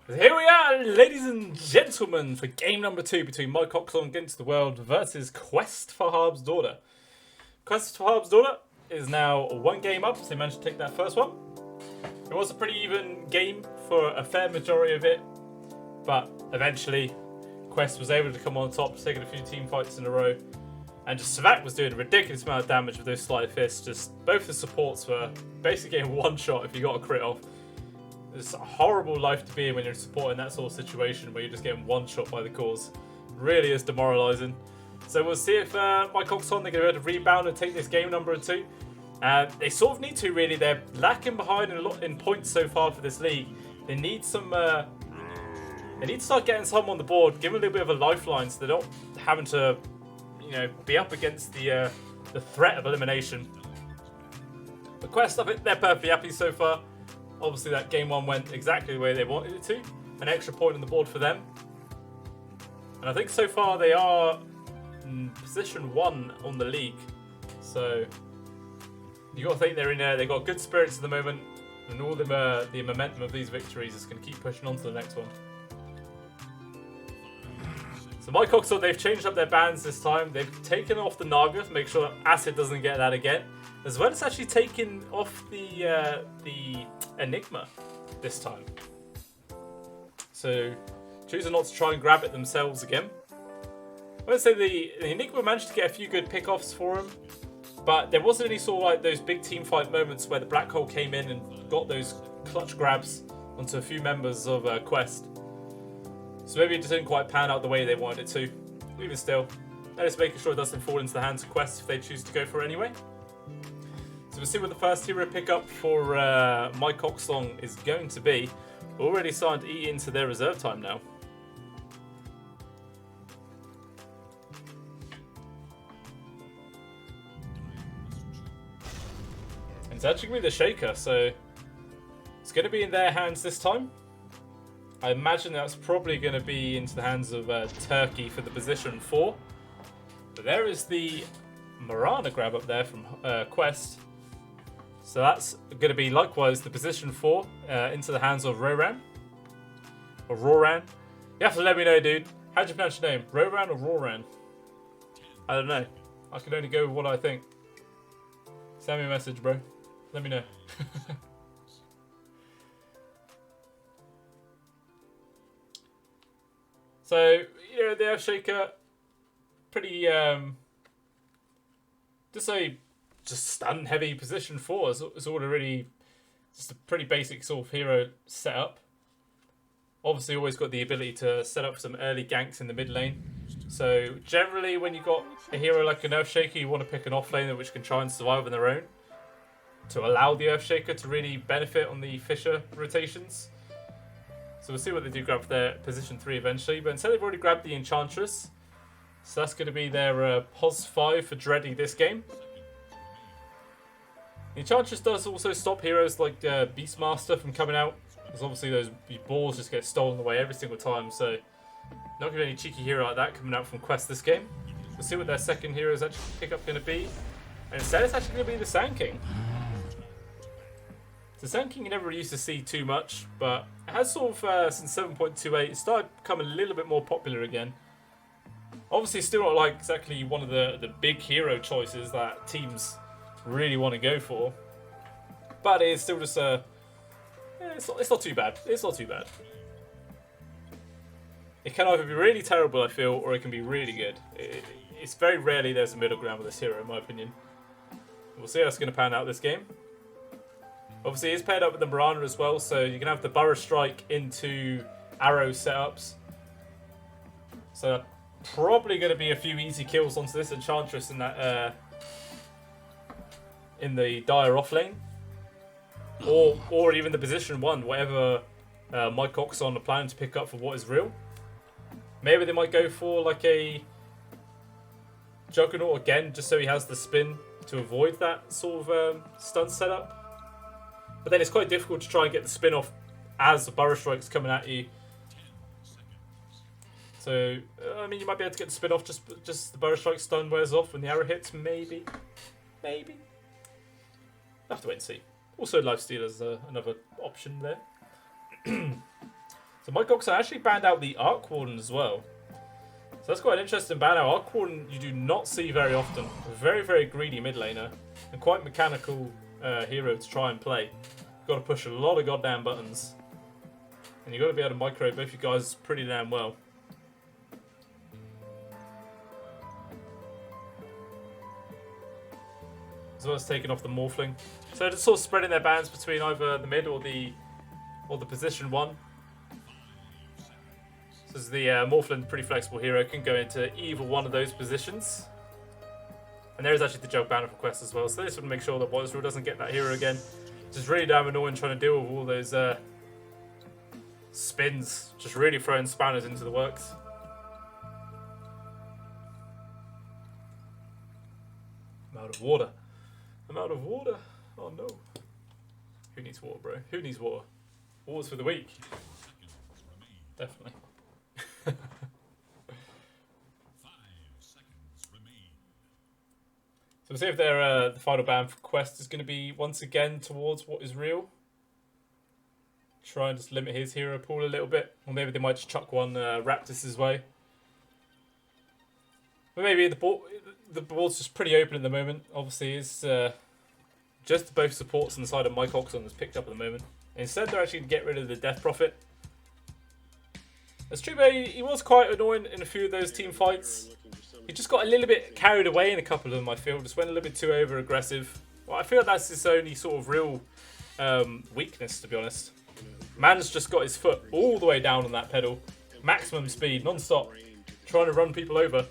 Here we are, ladies and gentlemen, for game number 2 between Mike Oxlong against the world versus Quest for Harb's Daughter. Quest for Harb's Daughter is now 1 game up, so they managed to take that first one. It was a pretty even game for a fair majority of it, but eventually Quest was able to come on top, taking a few team fights in a row, and just Savak was doing a ridiculous amount of damage with those sleight of fists. Just both the supports were basically getting one shot if you got a crit off. It's a horrible life to be in when you're supporting that sort of situation where you're just getting one shot by the cause. Really is demoralising. So we'll see if Mike Oxlong, they're going to be able to rebound and take this game number 2. They sort of need to, really. They're lacking behind a lot in points so far for this league. They need some. They need to start getting some on the board, give them a little bit of a lifeline, so they're not having to, be up against the threat of elimination. The Quest, I think they're perfectly happy so far. Obviously, that game 1 went exactly the way they wanted it to. An extra point on the board for them. And I think so far they are in position 1 on the league. So you got to think they're in there. They've got good spirits at the moment, and all the momentum of these victories is going to keep pushing on to the next one. So Mike Oxlong, they've changed up their bans this time. They've taken off the Naga to make sure that Acid doesn't get that again, as well as actually taking off the Enigma this time. So choosing not to try and grab it themselves again. I would say the Enigma managed to get a few good pickoffs for him, but there wasn't any sort of like those big team fight moments where the Black Hole came in and got those clutch grabs onto a few members of Quest. So maybe it just didn't quite pan out the way they wanted it to. Even still, they're just making sure it doesn't fall into the hands of Quest if they choose to go for it anyway. So we'll see what the first hero pickup for Mike Oxlong is going to be. We're already starting to eat into their reserve time now. And it's actually going to be the Shaker, so it's going to be in their hands this time. I imagine that's probably going to be into the hands of Turkey for the position 4. But there is the Marana grab up there from Quest. So that's going to be likewise the position 4 into the hands of Roran. Or Roran. You have to let me know, dude. How do you pronounce your name? Roran or Roran? I don't know. I can only go with what I think. Send me a message, bro. Let me know. So, the Earthshaker, pretty, just stun heavy position 4 is all really just a pretty basic sort of hero setup. Obviously, always got the ability to set up some early ganks in the mid lane. So, generally, when you've got a hero like an Earthshaker, you want to pick an off laner which can try and survive on their own to allow the Earthshaker to really benefit on the Fisher rotations. So we'll see what they do grab for their position 3 eventually. But instead they've already grabbed the Enchantress. So that's going to be their POS 5 for Dreddy this game. The Enchantress does also stop heroes like Beastmaster from coming out. Because obviously those balls just get stolen away every single time. So not going to be any cheeky hero like that coming out from Quest this game. We'll see what their second hero's actually pick up going to be. And instead it's actually going to be the Sand King. The Sand King you never used to see too much, but it has sort of, since 7.28, it started becoming a little bit more popular again. Obviously, still not like exactly one of the big hero choices that teams really want to go for, but it is still just it's not too bad. It's not too bad. It can either be really terrible, I feel, or it can be really good. It's very rarely there's a middle ground with this hero, in my opinion. We'll see how it's going to pan out this game. Obviously, it's paired up with the Marana as well, so you can have the Burrow Strike into Arrow setups. So probably going to be a few easy kills onto this Enchantress in that in the Dire off lane, or even the position 1, whatever Mike Oxlong are planning to pick up for what is real. Maybe they might go for like a Juggernaut again, just so he has the spin to avoid that sort of stun setup. But then it's quite difficult to try and get the spin off as the Burrow Strike's coming at you. So, I mean, you might be able to get the spin off just the Burrow Strike stun wears off when the arrow hits, maybe. Maybe. We'll have to wait and see. Also, Lifesteal is another option there. So Mike Oxlong actually banned out the Arc Warden as well. So that's quite an interesting ban out. Arc Warden you do not see very often. A very, very greedy mid laner. And quite mechanical hero to try and play. You've got to push a lot of goddamn buttons. And you've got to be able to micro both you guys pretty damn well. As well as taking off the Morphling. So just sort of spreading their bans between either the mid or the position one. So as the Morphling, pretty flexible hero, can go into either one of those positions. And there is actually the Jug banner for Quest as well. So this would make sure that What Is Real doesn't get that hero again. Just really damn annoying trying to deal with all those spins. Just really throwing spanners into the works. I'm out of water. I'm out of water. Oh no. Who needs water, bro? Who needs water? Water's for the weak. Definitely. So we'll see if their the final ban for Quest is going to be once again towards What Is Real. Try and just limit his hero pool a little bit. Or maybe they might just chuck one Raptus's way. But maybe the board's just pretty open at the moment. Obviously, it's just both supports on the side of Mike Oxlong that's picked up at the moment. Instead, they're actually going to get rid of the Death Prophet. It's true, but he was quite annoying in a few of those team fights. He just got a little bit carried away in a couple of them, I feel. Just went a little bit too over-aggressive. Well, I feel that's his only sort of real weakness, to be honest. Man's just got his foot all the way down on that pedal. Maximum speed, non-stop. Trying to run people over.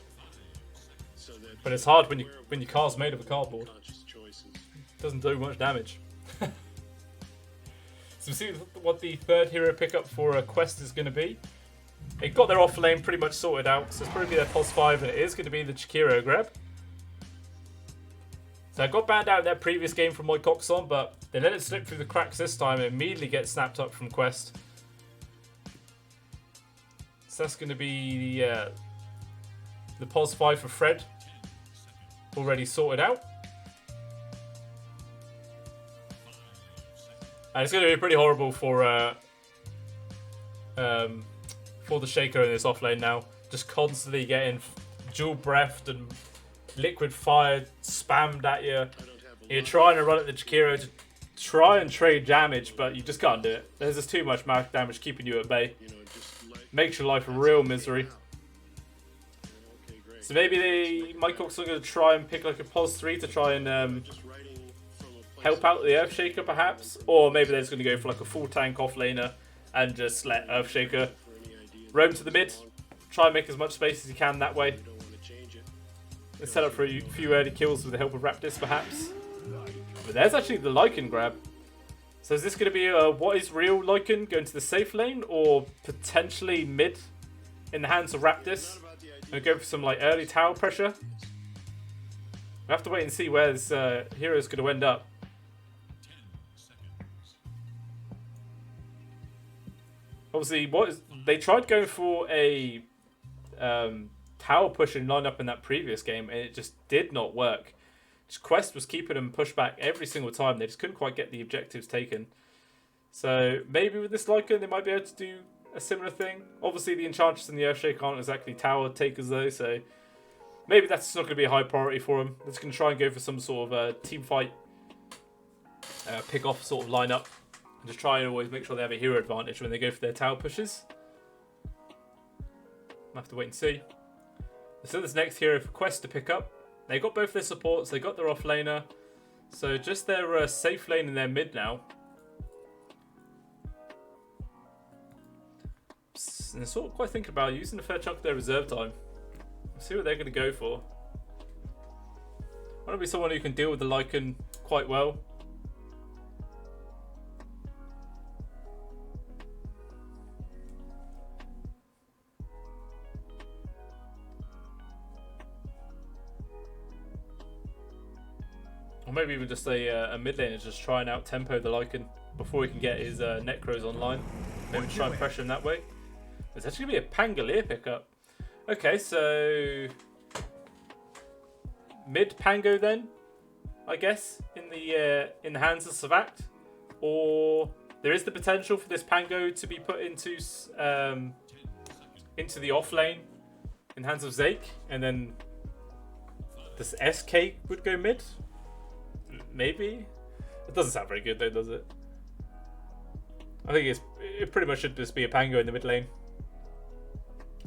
But it's hard when your car's made of a cardboard. It doesn't do much damage. So we'll see what the third hero pickup for Quest is going to be. They got their off lane pretty much sorted out, so it's probably their pos 5, and it is going to be the Chikiro grab. So I got banned out in their previous game from Mike Oxlong, but they let it slip through the cracks this time and immediately get snapped up from Quest. So that's going to be the pos 5 for Fred. Already sorted out. And it's going to be pretty horrible for the Shaker in this off lane now. Just constantly getting dual breathed and liquid fired spammed at you. You're trying to run at the Chikiro to try and trade damage, but you just can't do it. There's just too much magic damage keeping you at bay. Makes your life a real misery. So maybe Mike Oxlong are going to try and pick like a pos 3 to try and help out the Earthshaker perhaps. Or maybe they're just going to go for like a full tank off laner and just let Earthshaker roam to the mid. Try and make as much space as you can that way. And set up for a few early kills with the help of Raptus perhaps. But there's actually the Lycan grab. So is this going to be a What Is Real Lycan going to the safe lane or potentially mid in the hands of Raptus? And go for some like early tower pressure. We have to wait and see where this hero is going to end up. Obviously, they tried going for a tower pushing lineup in that previous game, and it just did not work. Just Quest was keeping them pushed back every single time. They just couldn't quite get the objectives taken. So maybe with this Lycan, they might be able to do a similar thing. Obviously, the Enchantress and the Earthshaker aren't exactly tower takers though, so maybe that's not going to be a high priority for them. They're just going to try and go for some sort of team fight, pick off sort of lineup, and just try and always make sure they have a hero advantage when they go for their tower pushes. We'll have to wait and see. So this next hero for Quest to pick up. They got both their supports, they got their off laner, so just their safe lane in their mid now. And they're sort of quite thinking about using a fair chunk of their reserve time. Let's see what they're going to go for. I want to be someone who can deal with the Lycan quite well. Or maybe even just a mid laner just trying out tempo the Lycan before he can get his Necros online. Maybe try and pressure him that way. There's actually going to be a Pangolier pickup. Okay, so mid Pango then, I guess, in the hands of Savact, or There is the potential for this Pango to be put into the off lane in hands of Zeke, and then this SK would go mid. Maybe. It doesn't sound very good though, does it? I think it pretty much should just be a Pango in the mid lane.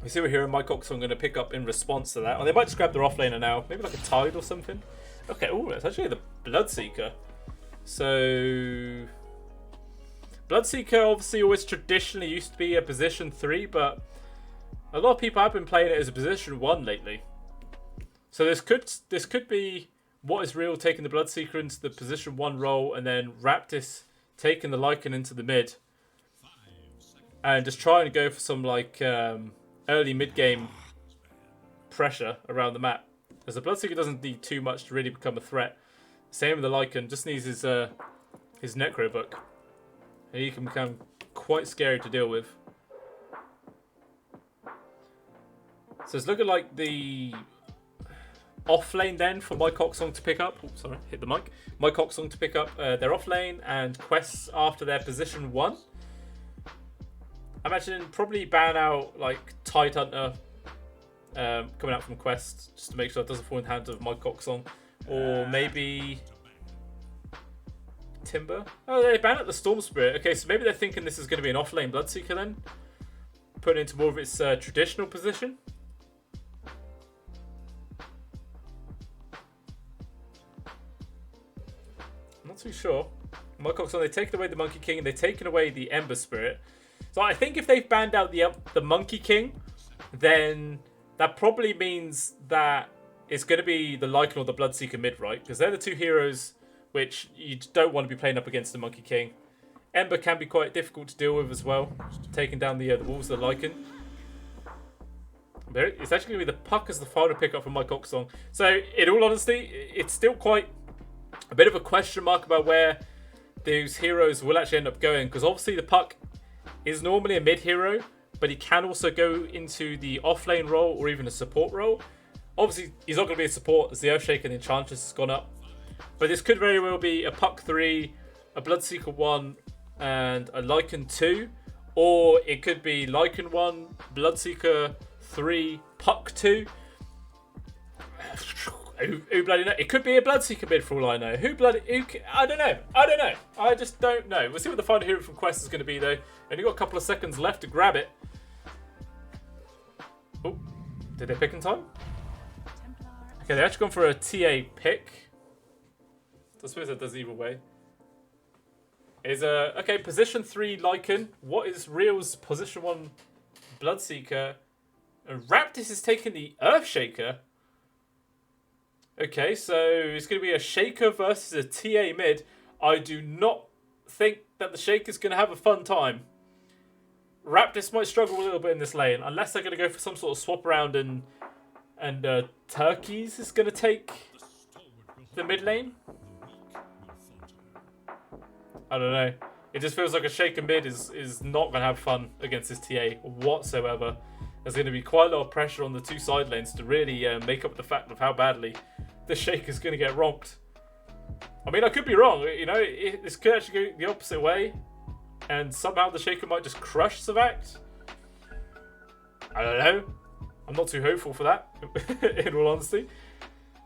We see we're here, and my Oxlong going to pick up in response to that. Or they might just grab their offlaner now. Maybe like a Tide or something. Okay, oh, it's actually the Bloodseeker. So... Bloodseeker obviously always traditionally used to be a position 3, but a lot of people have been playing it as a position 1 lately. So this could be What Is Real taking the Bloodseeker into the position 1 role, and then Raptis taking the Lycan into the mid. And just trying to go for some like early mid-game pressure around the map. As the Bloodseeker doesn't need too much to really become a threat. Same with the Lycan, just needs his Necro book. And he can become quite scary to deal with. So it's looking like the off lane then for my Oxlong to pick up. Oops, sorry, hit the mic. My Oxlong to pick up their off lane and quests after their position 1. I imagine probably ban out like Tide Hunter coming out from quest just to make sure it doesn't fall in the hands of my Oxlong. Or maybe Timber. Oh, they ban out the Storm Spirit. Okay, so maybe they're thinking this is going to be an off lane Bloodseeker then. Put it into more of its traditional position. I'm not too sure. My Oxlong, they've taken away the Monkey King and they've taken away the Ember Spirit. So I think if they've banned out the Monkey King, then that probably means that it's going to be the Lycan or the Bloodseeker mid, right? Because they're the two heroes which you don't want to be playing up against the Monkey King. Ember can be quite difficult to deal with as well, taking down the walls of the Lycan. It's actually going to be the Puck as the final pickup from my Oxlong. So, in all honesty, it's still quite a bit of a question mark about where those heroes will actually end up going. Because obviously the Puck is normally a mid hero, but he can also go into the offlane role or even a support role. Obviously, he's not going to be a support as the Earthshaker and Enchantress has gone up. But this could very well be a Puck 3, a Bloodseeker 1, and a Lycan 2. Or it could be Lycan 1, Bloodseeker 3, Puck 2. Who bloody know? It could be a Bloodseeker mid for all I know. I don't know. I just don't know. We'll see what the final hero from Quest is going to be though. Only got a couple of seconds left to grab it. Oh, did they pick in time? Okay, they're actually gone for a TA pick. I suppose that does either way. Is okay, position 3 Lycan. What Is Real's position 1 Bloodseeker? And Raptis is taking the Earthshaker. Okay, so it's going to be a Shaker versus a TA mid. I do not think that the Shaker's going to have a fun time. Raptis might struggle a little bit in this lane, unless they're going to go for some sort of swap around and Turkeys is going to take the mid lane. I don't know. It just feels like a Shaker mid is not going to have fun against this TA whatsoever. There's going to be quite a lot of pressure on the two side lanes to really make up the fact of how badly the Shaker's going to get romped. I mean, I could be wrong. You know, this could actually go the opposite way. And somehow the Shaker might just crush Savact. I don't know. I'm not too hopeful for that, in all honesty.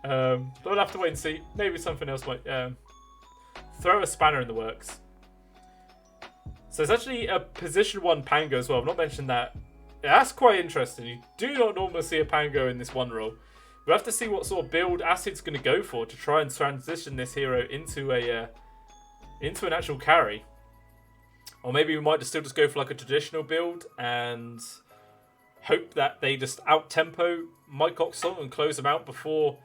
But we'll have to wait and see. Maybe something else might throw a spanner in the works. So it's actually a position 1 Pango as well. I've not mentioned that. That's quite interesting. You do not normally see a Pango in this one role. We'll have to see what sort of build Acid's going to go for to try and transition this hero into an actual carry. Or maybe we might just still go for like a traditional build and hope that they just out-tempo Mike Oxlong and close him out before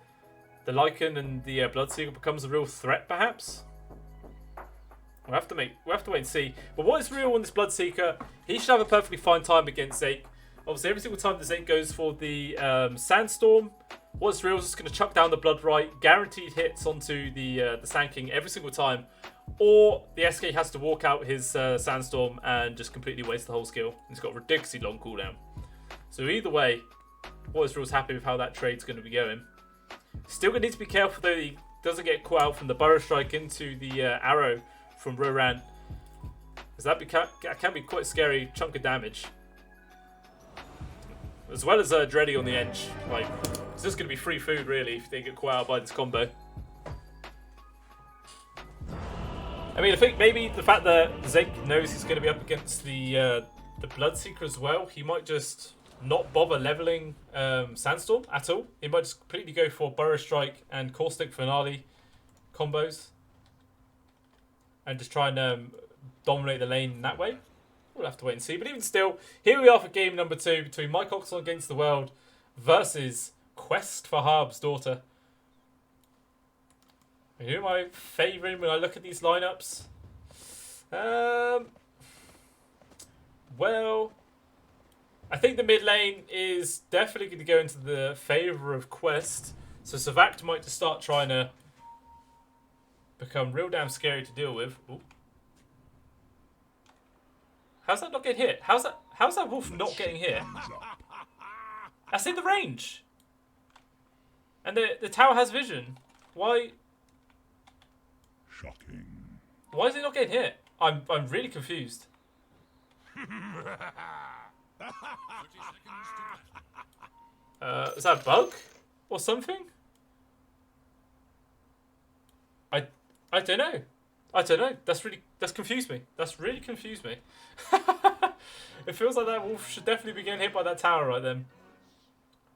the Lycan and the Bloodseeker becomes a real threat, perhaps. We'll have to wait and see. But what is real on this Bloodseeker? He should have a perfectly fine time against Zeke. Obviously, every single time the Zeke goes for the Sandstorm, what's real is just going to chuck down the Blood Right, guaranteed hits onto the Sand King every single time. Or the SK has to walk out his Sandstorm and just completely waste the whole skill. He's got a ridiculously long cooldown. So either way, what is real's happy with how that trade's going to be going. Still going to need to be careful though he doesn't get caught out from the Burrow Strike into the arrow from Roran. Because that can be quite a scary chunk of damage. As well as Dreddy on the edge. Like, it's just going to be free food, really, if they get caught out by this combo. I mean, I think maybe the fact that Zeke knows he's going to be up against the Bloodseeker as well, he might just not bother leveling Sandstorm at all. He might just completely go for Burrow Strike and Caustic Finale combos. And just try and dominate the lane in that way. We'll have to wait and see. But even still, here we are for game number 2 between Mike Oxlong against the world versus Quest for Harb's daughter. Who am I favouring when I look at these lineups? Well, I think the mid lane is definitely going to go into the favour of Quest. So Savakt might just start trying to become real damn scary to deal with. Ooh. How's that not getting hit? How's that wolf not getting hit? That's in the range. And the tower has vision. Why? Shocking. Why is it not getting hit? I'm really confused. Is that a bug or something? I don't know. I don't know. That's confused me. That's really confused me. It feels like that wolf should definitely be getting hit by that tower right then.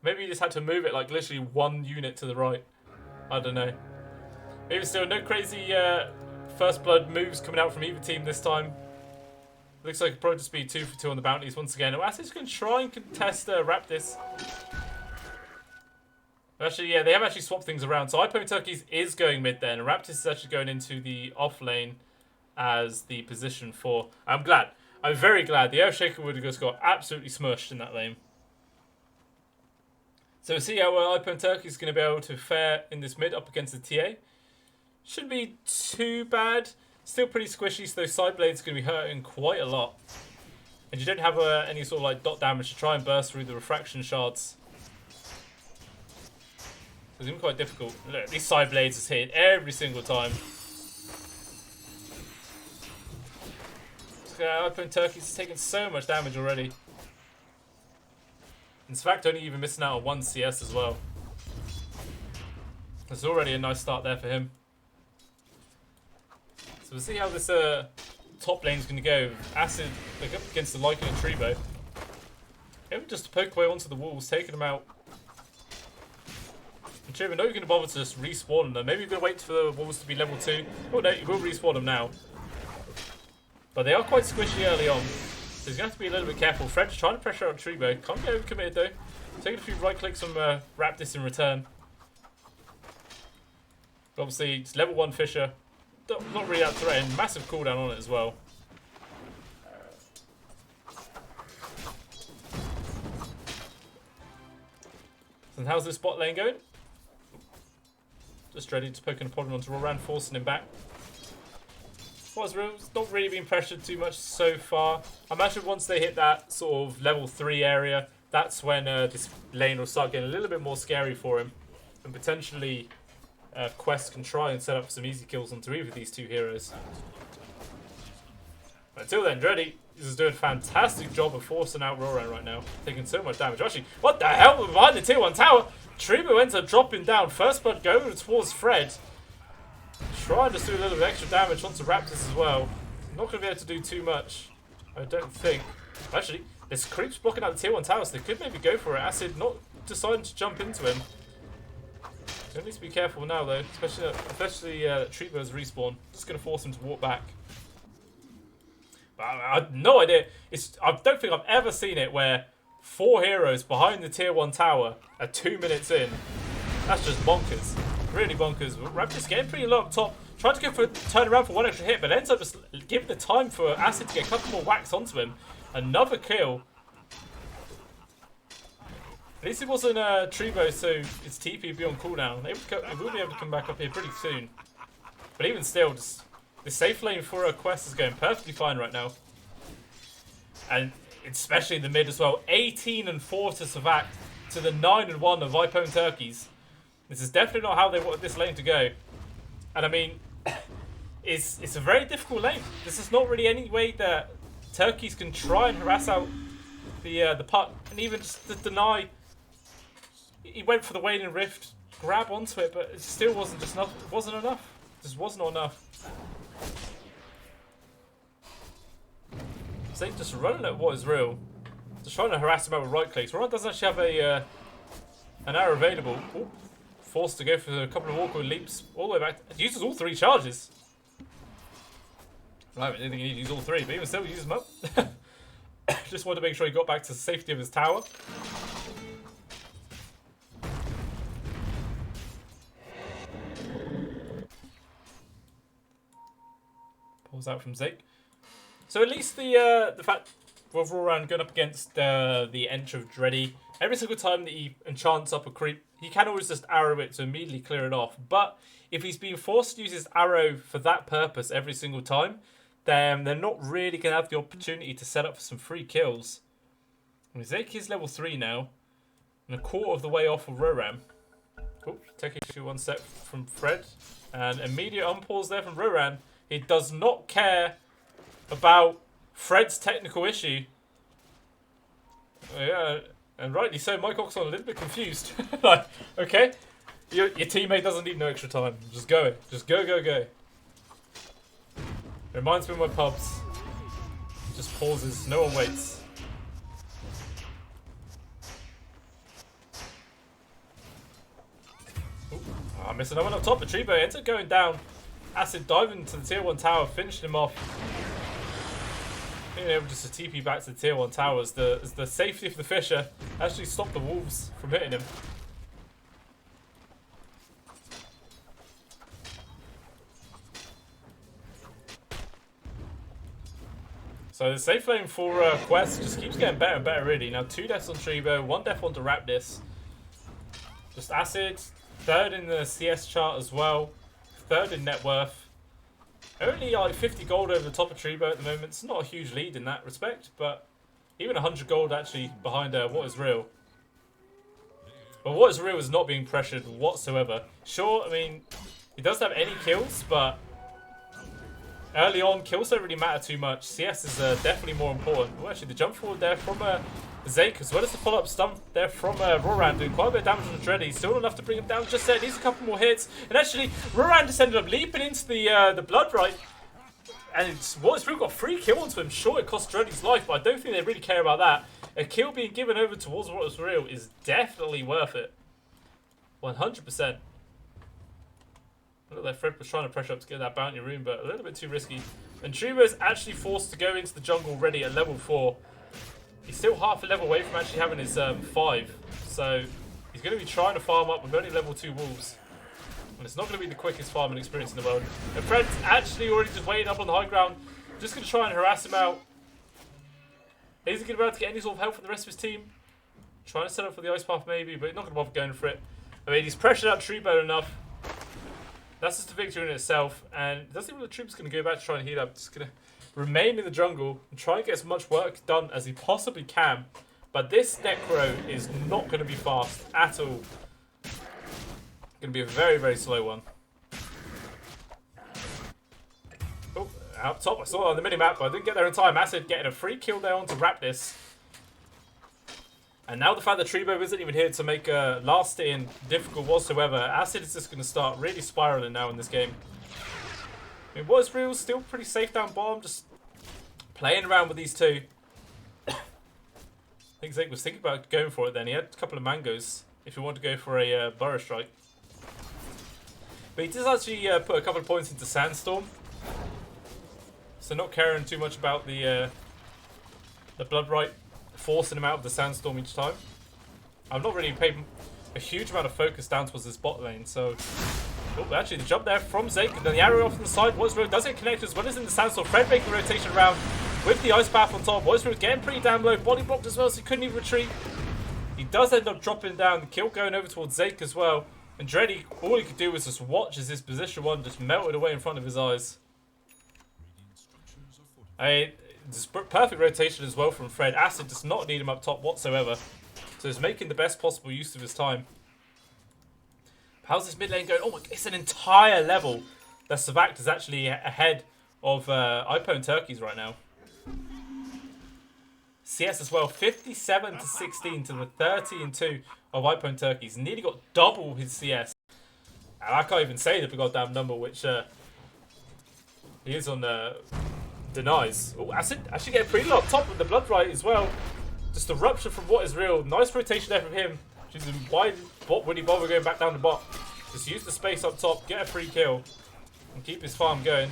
Maybe he just had to move it like literally 1 unit to the right. I don't know. Maybe still no crazy first blood moves coming out from either team this time. Looks like it'll probably just be 2 for 2 on the bounties once again. Oasis going to try and contest Raptis. Actually, yeah, they have actually swapped things around. So iPony Turkeys is going mid then. And Raptis is actually going into the off lane as the position for... I'm glad. I'm very glad. The Earthshaker would have just got absolutely smushed in that lane. So we'll see how iPony Turkey is going to be able to fare in this mid up against the TA. Shouldn't be too bad. Still pretty squishy, so those side blades are going to be hurting quite a lot. And you don't have any sort of like dot damage to try and burst through the refraction shards. So it's going to be quite difficult. Look, these side blades is hitting every single time. iPony Turkey's taking so much damage already. In fact, only even missing out on 1 CS as well. That's already a nice start there for him. So we'll see how this top lane is going to go. Acid like, up against the Lycan and Treebo. Maybe just to poke away onto the walls, taking them out. And Treebo, not even going to bother to just respawn them. Maybe you're going to wait for the walls to be level 2. Oh no, you will respawn them now. But they are quite squishy early on. So he's going to have to be a little bit careful. Fred's trying to pressure out Treebo. Can't get overcommitted though. Taking a few right clicks from Raptis in return. But obviously, it's level 1 Fisher. Not really that threatened. Massive cooldown on it as well. And how's this bot lane going? Just ready to poke in a pod onto Roran, forcing him back. It's not really been pressured too much so far. I imagine once they hit that sort of level 3 area, that's when this lane will start getting a little bit more scary for him. And potentially Quest can try and set up some easy kills onto either of these 2 heroes. But until then, Dreddy is doing a fantastic job of forcing out Roran right now. Taking so much damage. Actually, what the hell? Behind the tier 1 tower, Treebo ends up dropping down. First blood going towards Fred. Trying to do a little bit extra damage onto Raptors as well. Not going to be able to do too much, I don't think. Actually, there's creeps blocking out the tier 1 tower, so they could maybe go for it. Acid not deciding to jump into him. He needs to be careful now, though, especially Treebo's respawn. Just going to force him to walk back. But I have no idea. I don't think I've ever seen it where 4 heroes behind the tier 1 tower are 2 minutes in. That's just bonkers. Really bonkers. Raptors getting pretty low up top. Tried to go for a turnaround for 1 extra hit, but ends up just giving the time for Acid to get a couple more whacks onto him. Another kill. At least it wasn't Treebo, so its TP would be on cooldown. They will be able to come back up here pretty soon. But even still, just the safe lane for a Quest is going perfectly fine right now. And especially in the mid as well. 18-4 to Savakt to the 9-1 of iPony Turkeys. This is definitely not how they want this lane to go. And I mean, it's a very difficult lane. This is not really any way that turkeys can try and harass out the putt, and even just to deny. He went for the Waning Rift, grab onto it, but it still wasn't just enough. It wasn't enough. It just wasn't enough. So they just running at what is real. Just trying to harass him out with right clicks. Ron doesn't actually have a an arrow available. Ooh, forced to go for a couple of awkward leaps all the way back. He uses all 3 charges. Right, I didn't think he needed to use all 3, but even still, he uses them up. Just wanted to make sure he got back to the safety of his tower. Pulls out from Zeke. So at least the fact with Roran going up against the Ench of Dreddy, every single time that he enchants up a creep, he can always just arrow it to immediately clear it off. But if he's being forced to use his arrow for that purpose every single time, then they're not really going to have the opportunity to set up for some free kills. I mean, Zeke is level 3 now, and a quarter of the way off of Roran. Cool, take issue 1 step from Fred, and immediate unpause there from Roran. He does not care about Fred's technical issue. Yeah, and rightly so, Mike Oxlong a little bit confused. Like, okay, your teammate doesn't need no extra time. Just go it. Just go, go, go. Reminds me of my pubs. Just pauses. No one waits. Ah, missing another one up top. The Trebo ends up going down. Acid diving into the tier 1 tower, finishing him off. Being able just to TP back to the tier 1 tower as the safety of the Fisher actually stopped the Wolves from hitting him. So the safe lane for Quest just keeps getting better and better really. Now 2 deaths on Trebo, 1 death onto Raptis. Just Acid, 3rd in the CS chart as well. 3rd in net worth. Only like 50 gold over the top of Trebo at the moment. It's not a huge lead in that respect, but even 100 gold actually behind What Is Real. But What Is Real is not being pressured whatsoever. Sure, I mean, he doesn't have any kills, but early on, kills don't really matter too much. CS is definitely more important. Oh, actually, the jump forward there from Zeke, as well as the follow-up stun there from Roran, doing quite a bit of damage on the Dreddy. Still not enough to bring him down just there. Needs a couple more hits. And actually, Roran just ended up leaping into the Blood Right. And What Is Real got a free kill onto him. Sure, it cost Dreddy's life, but I don't think they really care about that. A kill being given over towards What Is Real is definitely worth it. 100%. Look like Fred was trying to pressure up to get that bounty room, but a little bit too risky. And Truba is actually forced to go into the jungle ready at level 4. He's still half a level away from actually having his 5. So he's going to be trying to farm up with only level 2 wolves. And it's not going to be the quickest farming experience in the world. And Fred's actually already just waiting up on the high ground. Just going to try and harass him out. Is he going to be able to get any sort of help from the rest of his team? Trying to set up for the ice path maybe, but he's not going to bother going for it. I mean, he's pressured out Truba enough. That's just a victory in itself, and it doesn't seem like the troop's going to go back to try and heal up. Just going to remain in the jungle and try and get as much work done as he possibly can. But this Necro is not going to be fast at all. Going to be a very, very slow one. Oh, up top, I saw it on the mini-map, but I didn't get there in time. Acid getting a free kill there on to Raptis. And now the fact that Trebo isn't even here to make a last-in difficult whatsoever, Acid is just going to start really spiraling now in this game. I mean, What Is Real still pretty safe down bottom, just playing around with these two. I think Zeke was thinking about going for it then. He had a couple of mangoes if he wanted to go for a Burrow Strike. But he does actually put a couple of points into Sandstorm. So not caring too much about the Blood Right, forcing him out of the Sandstorm each time. I've not really paid a huge amount of focus down towards this bot lane, so... Oh, actually, the jump there from Zeke, and then the arrow off to the side. What Is Real does get connected as well as in the Sandstorm. Fred making a rotation around with the ice path on top. What Is Real getting pretty damn low, body blocked as well, so he couldn't even retreat. He does end up dropping down, the kill going over towards Zeke as well. And Dreddy, all he could do was just watch as his position 1 just melted away in front of his eyes. Just perfect rotation as well from Fred. Acid does not need him up top whatsoever. So he's making the best possible use of his time. How's this mid lane going? Oh my, it's an entire level. that Savact is actually ahead of iPhone Turkeys right now. CS as well, 57-16 to the 30-2 of iPhone Turkeys. Nearly got double his CS. And I can't even say the goddamn number, which he is on denies. Oh, Acid actually getting pretty low up top with the Blood Right as well. Just a rupture from What Is Real. Nice rotation there from him. Why would he bother going back down the bot? Just use the space up top, get a free kill, and keep his farm going.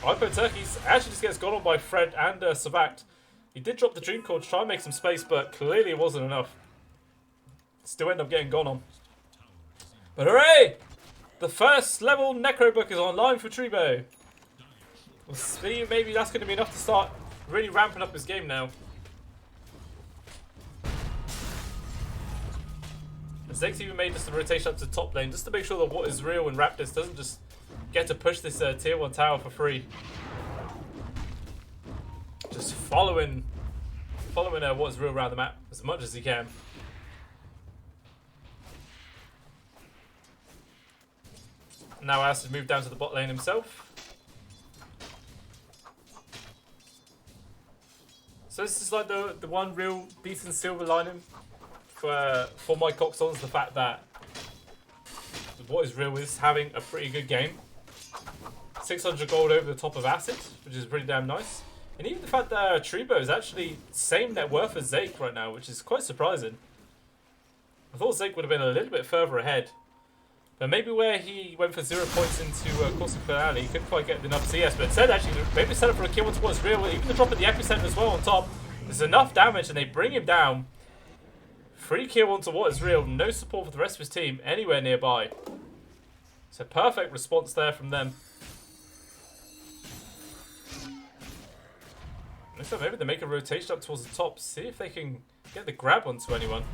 iPhone Turkeys actually just gets gone on by Fred and Savact. He did drop the Dream Core to try and make some space, but clearly it wasn't enough. Still end up getting gone on. But hooray! The first level Necro book is online for Trebo. We'll see, maybe that's going to be enough to start really ramping up his game now. Zake's even made just a rotation up to top lane just to make sure that What Is Real and Raptors doesn't just get to push this tier 1 tower for free. Just following What Is Real around the map as much as he can. Now has to move down to the bot lane himself. So this is like the one real decent silver lining for my Oxlong, the fact that What Is Real is having a pretty good game. 600 gold over the top of Acid, which is pretty damn nice. And even the fact that Trebo is actually same net worth as Zake right now, which is quite surprising. I thought Zake would have been a little bit further ahead. But maybe where he went for 0 points into Course of Finale, he couldn't quite get enough CS. But instead, actually, maybe set up for a kill onto What Is Real. Even the drop of the epicenter as well on top. There's enough damage and they bring him down. Free kill onto What Is Real. No support for the rest of his team anywhere nearby. So perfect response there from them. Looks like maybe they make a rotation up towards the top. See if they can get the grab onto anyone.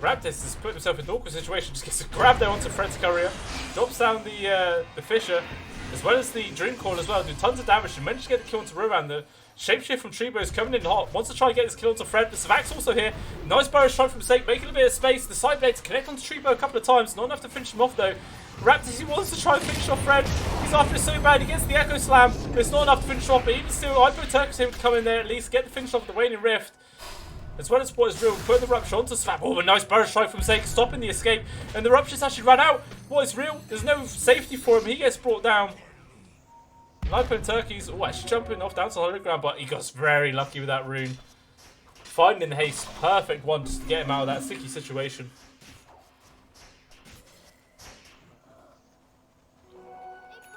Raptors has put himself in an awkward situation. Just gets a grab there onto Fred's Courier. Drops down the Fisher. As well as the Dream Call as well. Do tons of damage. And managed to get the kill onto Rowan. The shapeshift from Trebo is coming in hot. Wants to try and get his kill onto Fred. But Savac's also here. Nice barrage strike from Sake. Making a bit of space. The side blade to connect onto Trebo a couple of times. Not enough to finish him off though. Raptors, he wants to try and finish off Fred. He's after it so bad. He gets the Echo Slam. But it's not enough to finish off. But even still, I'd put Turkish him to come in there at least. Get the finish off the Waning Rift. As well as What Is Real, put the Rupture onto Swap. Oh, a nice barrage strike from Zake, stopping the escape. And the Rupture's actually run out. What Is Real? There's no safety for him. He gets brought down. iPhone Turkeys, oh, actually jumping off down to the hologram, but he got very lucky with that rune. Finding the haste, perfect one just to get him out of that sticky situation.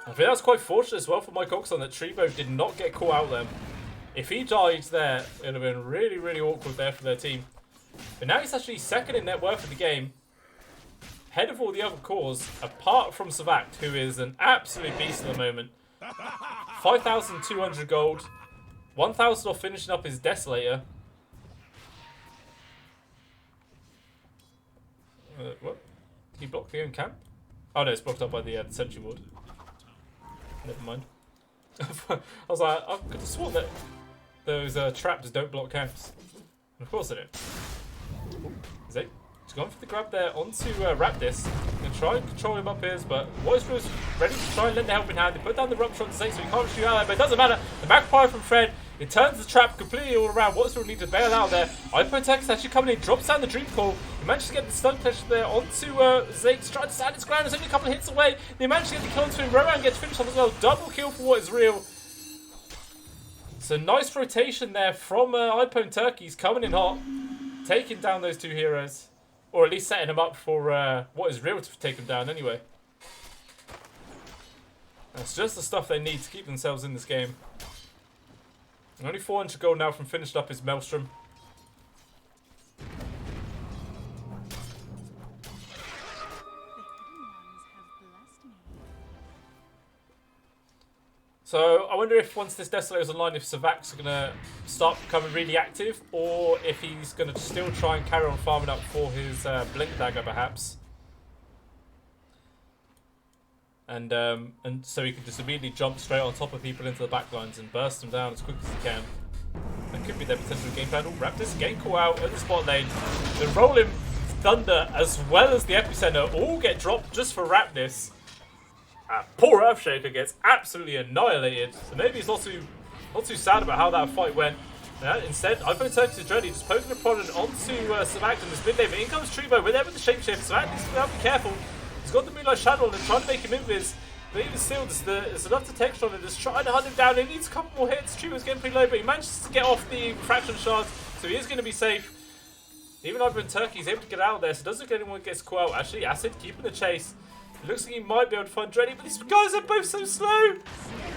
I think that's quite fortunate as well for my Oxlong that Trebo did not get caught out there. If he died there, it would have been really, really awkward there for their team. But now he's actually second in net worth in the game. Head of all the other cores, apart from Savact, who is an absolute beast at the moment. 5,200 gold. 1,000 off finishing up his Desolator. What? Did he block the own camp? Oh no, it's blocked up by the Sentry Ward. Never mind. I was like, I could have sworn that those traps don't block camps. And of course they don't. Zake, he's gone for the grab there onto Raptis. Gonna try and control him up here, but What Is Real ready to try and lend a helping hand. They put down the rupture on Zake so he can't shoot out there, but it doesn't matter. The Magpie from Fred, it turns the trap completely all around. What Is Real need to bail out there. iProtex actually coming in, drops down the Dream Call. He managed to get the stun clutch there onto Zake, trying to stand his ground. There's only a couple of hits away. They managed to get the kill onto him. Rowan gets finished off as well. Double kill for What Is Real. So nice rotation there from iPhone Turkeys coming in hot. Taking down those two heroes. Or at least setting them up for What Is Real to take them down anyway. That's just the stuff they need to keep themselves in this game. Only 400 gold now from finished up his Maelstrom. So I wonder if once this Desolator is online, if Savac's going to start becoming really active, or if he's going to still try and carry on farming up for his Blink Dagger perhaps. And so he can just immediately jump straight on top of people into the backlines and burst them down as quick as he can. That could be their potential game plan. Oh, Raptors getting caught out in the spot lane. The rolling Thunder as well as the Epicenter all get dropped just for Raptors. Poor Earthshaker gets absolutely annihilated. So maybe he's not too sad about how that fight went. Instead, S22 is ready, just poking a prod onto Savak in this mid lane. But in comes Treebo with the shapeshift. Savak needs to be careful. He's got the Moonlight Shadow on and trying to make him invis. But even still, there's enough detection on it. Just trying to hunt him down. He needs a couple more hits. Treebo's getting pretty low, but he manages to get off the fraction shards, so he is going to be safe. Even over in Turkey, he's able to get out of there, so it doesn't look like anyone gets caught out. Actually, Acid keeping the chase. It looks like he might be able to find Dreddy, but these guys are both so slow.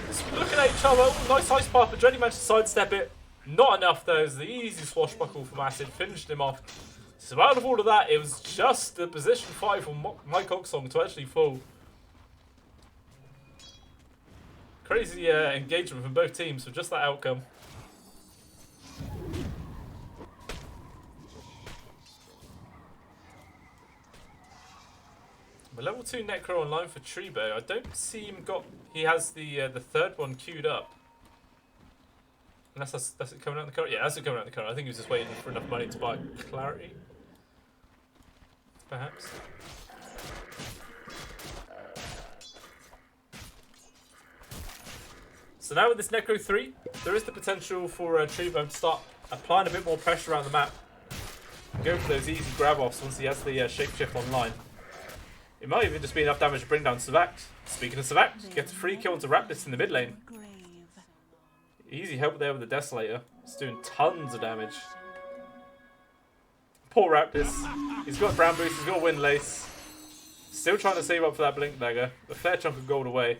Just looking at each other. Oh, nice ice path, but Dreddy managed to sidestep it. Not enough, though. It was the easy swashbuckle from Acid. Finished him off. So out of all of that, it was just the position 5 for Mike Oxlong to actually fall. Crazy engagement from both teams for just that outcome. But level 2 Necro online for Treebo. I don't see him he has the third one queued up. Unless that's it coming out in the current. Yeah, that's it coming out in the current. I think he was just waiting for enough money to buy clarity. Perhaps. So now with this Necro 3, there is the potential for Treebo to start applying a bit more pressure around the map. Go for those easy grab-offs once he has the shapeshift online. It might even just be enough damage to bring down Savak. Speaking of Savak, gets a free kill into Raptus in the mid lane. Easy help there with the Desolator. It's doing tons of damage. Poor Raptus. He's got Brown Boost, he's got Windlace. Still trying to save up for that Blink Dagger. A fair chunk of gold away.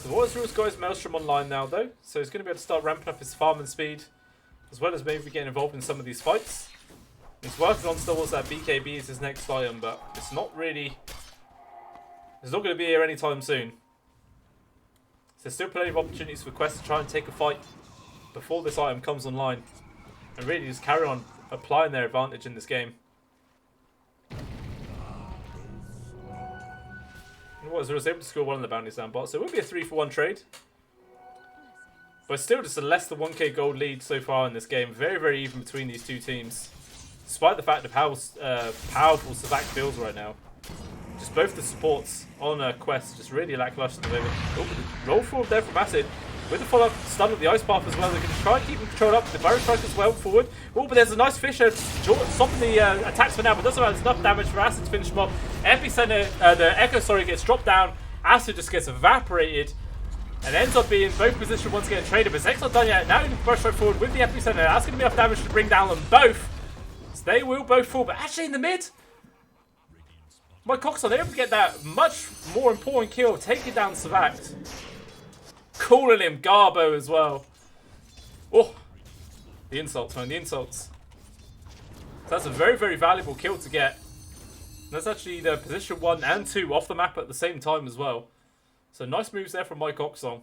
So what is Rules Guy's Maelstrom online now though, so he's going to be able to start ramping up his farming speed, as well as maybe getting involved in some of these fights. He's working on towards that BKB as his next item, but it's not really... It's not going to be here anytime soon. So there's still plenty of opportunities for Quest to try and take a fight before this item comes online, and really just carry on applying their advantage in this game. Was able to score one on the bounty stand bot, so it would be a 3-for-1 trade. But still just a less than 1k gold lead so far in this game. Very, very even between these two teams. Despite the fact of how powerful Savak feels right now. Just both the supports on Quest just really lackluster at the moment. Oh, roll forward there from Acid. With the follow-up stun of the Ice Path as well, they're going to try and keep him controlled up. The Burrow Strike as well forward. Oh, but there's a nice Fisher stopping the attacks for now, but doesn't have enough damage for Acid to finish him off. Epicenter, the Echo, sorry, gets dropped down. Acid just gets evaporated and ends up being both position once getting traded. But Zex's not done yet. Now he can Burrow Strike forward with the Epicenter. That's going to be enough damage to bring down them both. So they will both fall, but actually in the mid, Mike Oxlong, they're able to get that much more important kill, taking down Savak. Calling him Garbo as well. Oh, the insults, man, the insults. So that's a very, very valuable kill to get. And that's actually the position 1 and 2 off the map at the same time as well. So nice moves there from Mike Oxlong.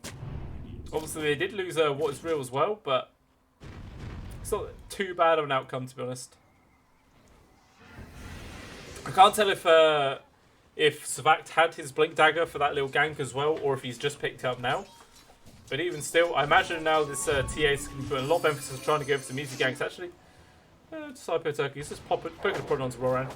Obviously, they did lose What Is Real as well, but it's not too bad of an outcome, to be honest. I can't tell if Savak had his Blink Dagger for that little gank as well, or if he's just picked it up now. But even still, I imagine now this TA is going to put a lot of emphasis on trying to go for some easy ganks. Actually, Cypo Turkey, he's just poking a prod onto Roran.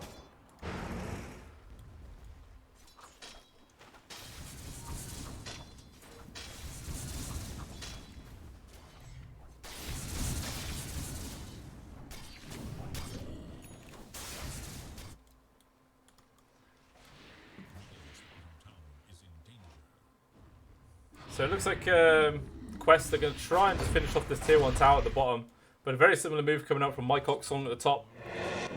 So it looks like Quest are going to try and just finish off this tier 1 tower at the bottom. But a very similar move coming up from Mike Oxlong at the top.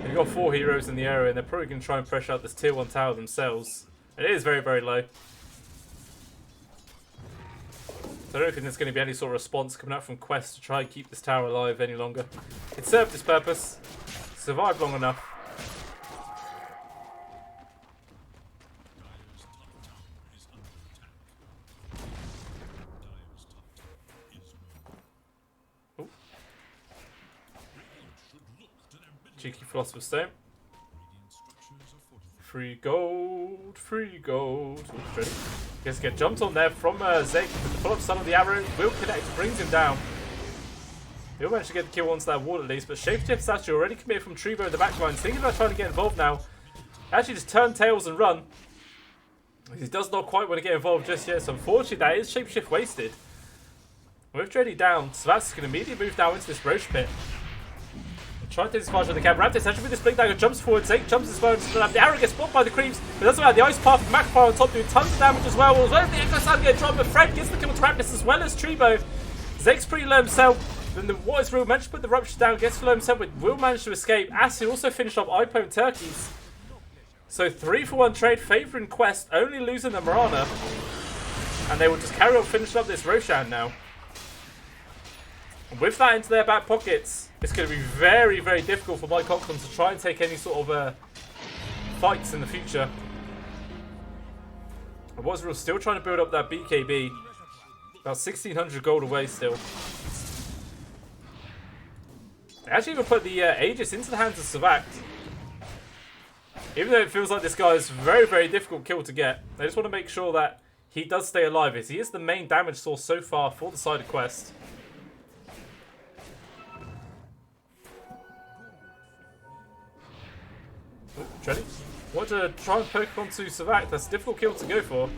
They've got 4 heroes in the area and they're probably going to try and pressure out this tier 1 tower themselves. And it is very, very low. So I don't think there's going to be any sort of response coming out from Quest to try and keep this tower alive any longer. It served its purpose. Survived long enough. Cheeky Philosopher's Stone. Free gold, free gold. Ooh, Just get jumped on there from Zeke. With the follow-up stun of the arrow will connect, brings him down. He'll manage to get the kill onto that wall at least, but Shapeshift's actually already committed from Treebo in the back lines, thinking about trying to get involved now. Actually just turn tails and run. He does not quite want to get involved just yet, so unfortunately that is Shapeshift wasted. With Dreddy down, Savats going to immediately move down into this Roche pit. Trying to take this far on the camp. Raptors actually with this blink dagger jumps forward. Zeke jumps as well. The arrow gets blocked by the creeps. But doesn't matter. The ice path of Magpie on top doing tons of damage as well. As well as the Echo Slam getting dropped. But Fred gets the kill to Raptors as well as Treebo. Zeke's pretty low himself. Then what is real managed to put the rupture down. Gets low himself, but will manage to escape. Acid also finished off iPone Turkeys. So 3-for-1 trade favouring Quest, only losing the Marana. And they will just carry on finishing up this Roshan now. And with that into their back pockets, it's going to be very, very difficult for Mike Oxlong to try and take any sort of fights in the future. And Wasreal still trying to build up that BKB. About 1,600 gold away still. They actually even put the Aegis into the hands of Savak. Even though it feels like this guy is very, very difficult kill to get, they just want to make sure that he does stay alive, as he is the main damage source so far for the side of Quest. Dreddy. Want to try and poke onto Savak. That's a difficult kill to go for.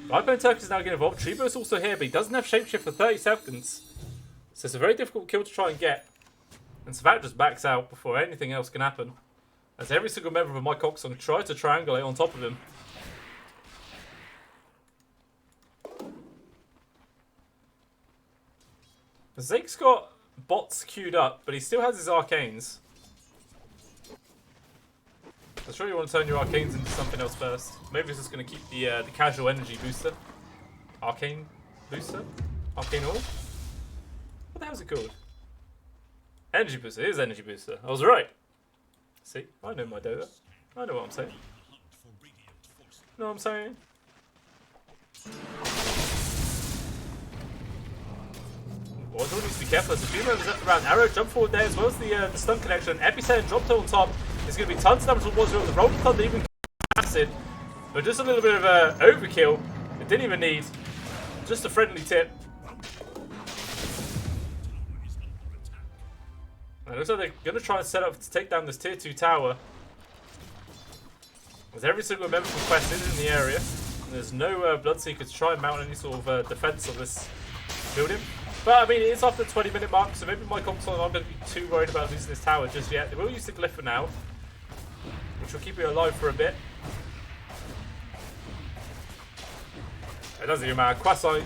Lightbone Turk is now getting involved. Treebo's also here, but he doesn't have Shapeshift for 30 seconds. So it's a very difficult kill to try and get. And Savak just backs out before anything else can happen. As every single member of Mike Oxlong tries to triangulate on top of him. Zake's got bots queued up, but he still has his arcanes. I'm sure you want to turn your arcanes into something else first. Maybe it's just going to keep the casual energy booster. Arcane booster? Arcane ore? What the hell is it called? Energy booster. It is energy booster. I was right. See? I know my Dota. I know what I'm saying. Know what I'm saying? Wasreal needs to be careful. There's a few members left around. Arrow jump forward there as well as the stun connection. Epicenter dropped on top. There's going to be tons of damage from Wasreal. The Rolling Thunder even acid. But just a little bit of overkill. It didn't even need. Just a friendly tip. And it looks like they're going to try and set up to take down this tier 2 tower. As every single member from Quest is in the area. And there's no Bloodseeker to try and mount any sort of defense of this building. But I mean, it is after the 20-minute mark, so maybe Mike Oxlong aren't going to be too worried about losing this tower just yet. They will use the glyph for now, which will keep it alive for a bit. It doesn't even matter. Quest are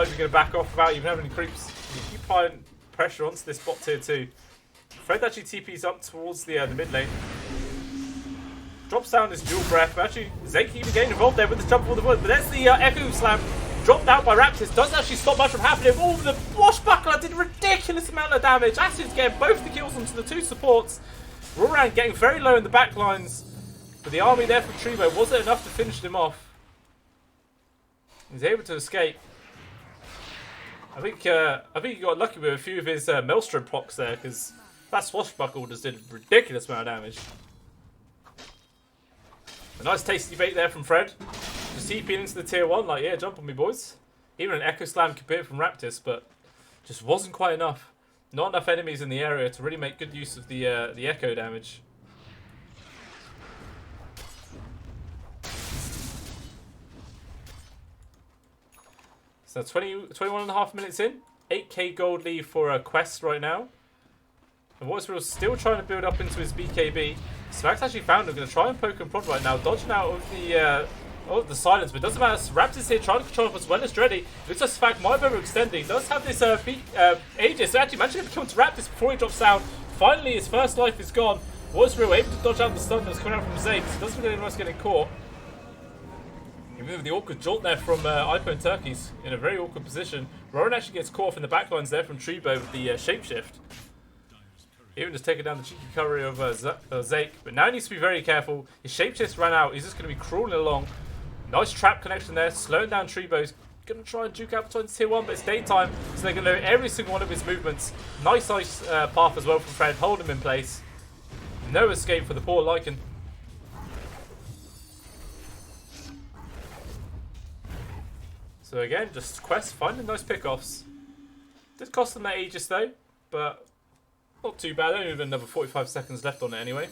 going to back off without even having any creeps. You keep applying pressure onto this bot tier 2. Fred actually TP's up towards the mid lane. Drops down his dual breath. But actually, Zeke even getting involved there with the jump for the wood. But there's the Echo Slam. Dropped out by Raptors. Doesn't actually stop much from happening. Oh, the Washbuckler did a ridiculous amount of damage. Acid's getting both the kills onto the two supports. Roran getting very low in the back lines. But the army there from Treebo wasn't enough to finish him off. He's able to escape. I think he got lucky with a few of his Maelstrom procs there, because that Swashbuckle just did a ridiculous amount of damage. A nice tasty bait there from Fred. Just TPing into the tier 1, like, yeah, jump on me, boys. Even an Echo Slam compared from Raptus, but just wasn't quite enough. Not enough enemies in the area to really make good use of the Echo damage. So 21.5 minutes in. 8k gold lead for Quest right now. And Wasreal still trying to build up into his BKB. Svag's actually found him, going to try and poke and prod right now, dodging out of the silence, but it doesn't matter. Raptors here trying to control him as well as Dreddy. Looks like Svag might be overextending. Does have this Aegis, so actually managed to get the kill to Raptors before he drops down. Finally, his first life is gone. Wasreal able to dodge out the stun that was coming out from Zake, so doesn't really nice getting caught. Even with the awkward jolt there from iPhone Turkeys in a very awkward position. Rowan actually gets caught off in the backlines there from Treebo with the shapeshift. Even just taking down the cheeky courier of Zake. But now he needs to be very careful. His shapeshift ran out. He's just going to be crawling along. Nice trap connection there. Slowing down Treebo. Going to try and duke out between tier 1, but it's daytime. So they're going to know every single one of his movements. Nice ice path as well from Fred. Hold him in place. No escape for the poor Lycan. So again, just Quest finding nice pickoffs. Did cost them that Aegis though, but not too bad. Only have another 45 seconds left on it anyway.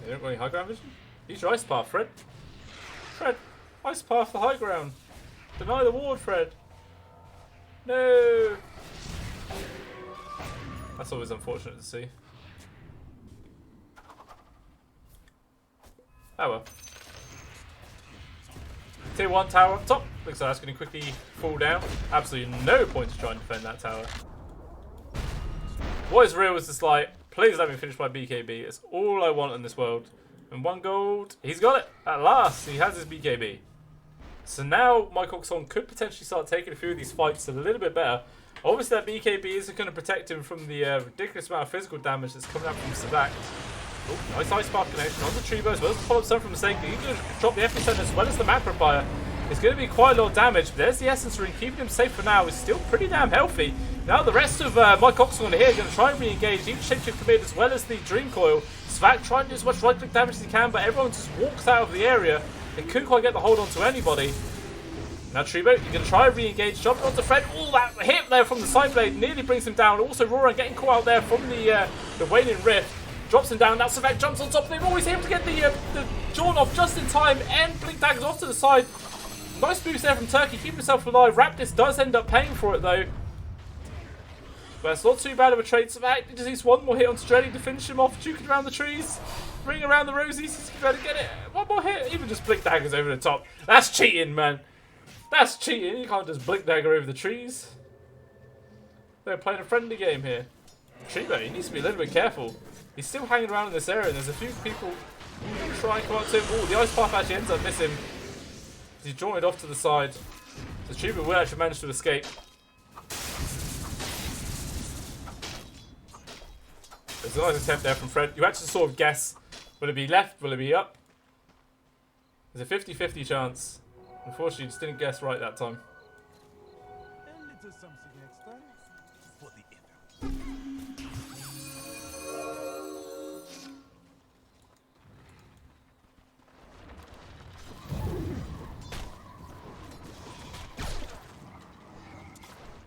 They don't got any high ground vision? Use your ice path, Fred. Fred, ice path the high ground. Deny the ward, Fred. No. That's always unfortunate to see. Oh well. Tier 1 tower up top. Looks like that's going to quickly fall down. Absolutely no point to try and defend that tower. What is real is just like, please let me finish my BKB. It's all I want in this world. And 1 gold. He's got it. At last, he has his BKB. So now my Oxlong could potentially start taking a few of these fights a little bit better. Obviously that BKB isn't going to protect him from the ridiculous amount of physical damage that's coming out from Savak. Oh, nice ice spark connection on the Trebo as well as the follow-up stun from Mistake. He's going to drop the epicenter as well as the Macrophire. It's going to be quite a lot of damage, but there's the Essence Ring keeping him safe for now. He's still pretty damn healthy. Now the rest of my Oxlong here are going to try and re-engage. Even Shapeshift Commit as well as the Dream Coil. Savak trying to do as much right-click damage as he can, but everyone just walks out of the area. They couldn't quite get the hold on to anybody. Now Trebo, you're going to try and re-engage, jumping onto Fred. All that hit there from the side blade nearly brings him down. Also Roran getting caught out there from the Waning Rift. Drops him down. Now Savak jumps on top of him. Always able to get the Jaunt off just in time. And Blink Daggers off to the side. Nice boost there from Turkey. Keep himself alive. Raptus does end up paying for it though. But it's not too bad of a trade. Savak just needs one more hit onto Dreddy to finish him off. Juking around the trees. Ring around the rosies. He's going to get it. One more hit. Even just Blink Daggers over the top. That's cheating, man. That's cheating. You can't just Blink Dagger over the trees. They're playing a friendly game here. Trebo, he needs to be a little bit careful. He's still hanging around in this area, and there's a few people trying to come up to him. Oh, the ice path actually ends up missing. He's drawn it off to the side. So Trebo will actually manage to escape. There's a nice attempt there from Fred. You actually sort of guess, will it be left, will it be up? There's a 50-50 chance. Unfortunately, just didn't guess right that time.